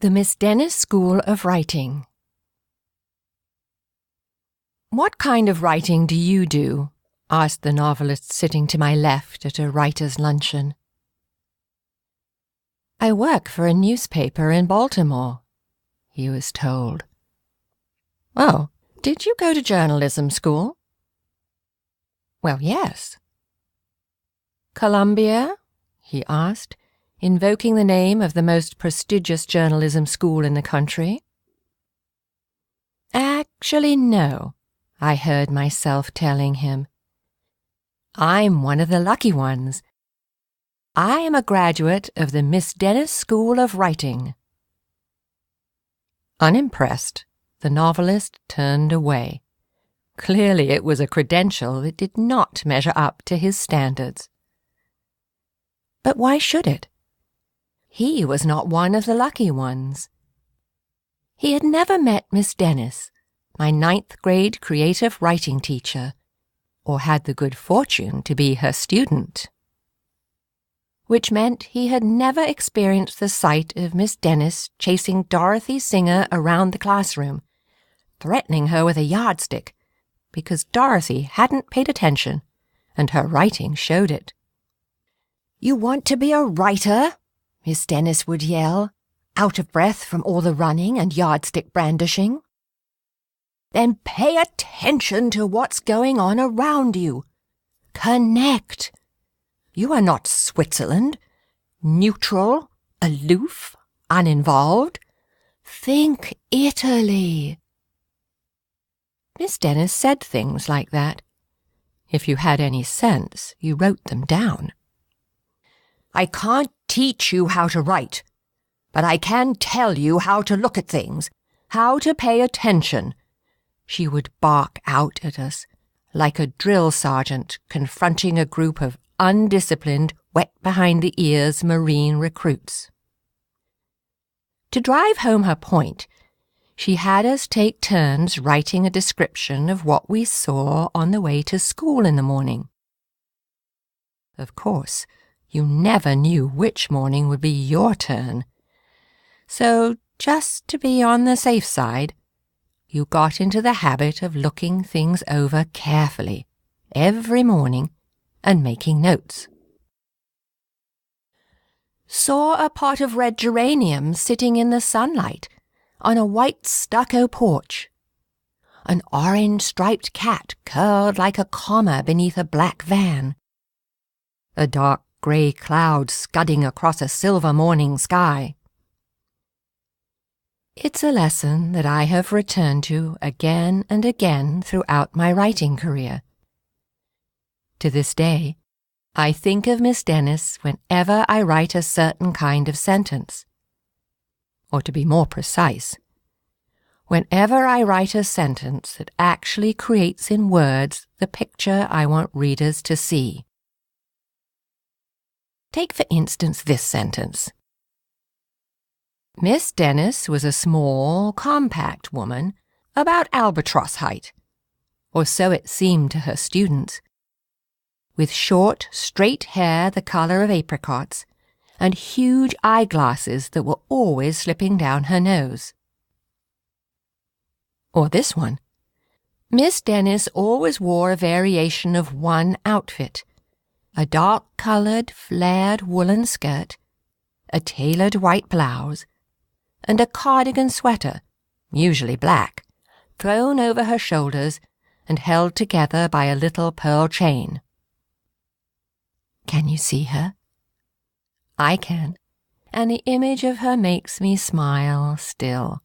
The Miss Dennis School of Writing. "What kind of writing do you do?" asked the novelist sitting to my left at a writer's luncheon. "I work for a newspaper in Baltimore," he was told. "Oh, did you go to journalism school?" "Well, yes." "Columbia?" he asked, invoking the name of the most prestigious journalism school in the country. "Actually, no," I heard myself telling him. "I'm one of the lucky ones. I am a graduate of the Miss Dennis School of Writing." Unimpressed, the novelist turned away. Clearly it was a credential that did not measure up to his standards. But why should it? He was not one of the lucky ones. He had never met Miss Dennis, my 9th grade creative writing teacher, or had the good fortune to be her student. Which meant he had never experienced the sight of Miss Dennis chasing Dorothy Singer around the classroom, threatening her with a yardstick, because Dorothy hadn't paid attention, and her writing showed it. "You want to be a writer?" Miss Dennis would yell, out of breath from all the running and yardstick brandishing. "Then pay attention to what's going on around you. Connect. You are not Switzerland, neutral, aloof, uninvolved. Think Italy." Miss Dennis said things like that. If you had any sense, you wrote them down. "I can't teach you how to write, but I can tell you how to look at things, how to pay attention," she would bark out at us, like a drill sergeant confronting a group of undisciplined, wet-behind-the-ears Marine recruits. To drive home her point, she had us take turns writing a description of what we saw on the way to school in the morning. Of course, you never knew which morning would be your turn. So, just to be on the safe side, you got into the habit of looking things over carefully every morning and making notes. "Saw a pot of red geraniums sitting in the sunlight on a white stucco porch. An orange-striped cat curled like a comma beneath a black van. A dark grey cloud scudding across a silver morning sky." It's a lesson that I have returned to again and again throughout my writing career. To this day, I think of Miss Dennis whenever I write a certain kind of sentence. Or to be more precise, whenever I write a sentence that actually creates in words the picture I want readers to see. Take, for instance, this sentence. Miss Dennis was a small, compact woman, about albatross height, or so it seemed to her students, with short, straight hair the colour of apricots, and huge eyeglasses that were always slipping down her nose. Or this one. Miss Dennis always wore a variation of one outfit, a dark-coloured, flared woolen skirt, a tailored white blouse, and a cardigan sweater, usually black, thrown over her shoulders and held together by a little pearl chain. Can you see her? I can, and the image of her makes me smile still.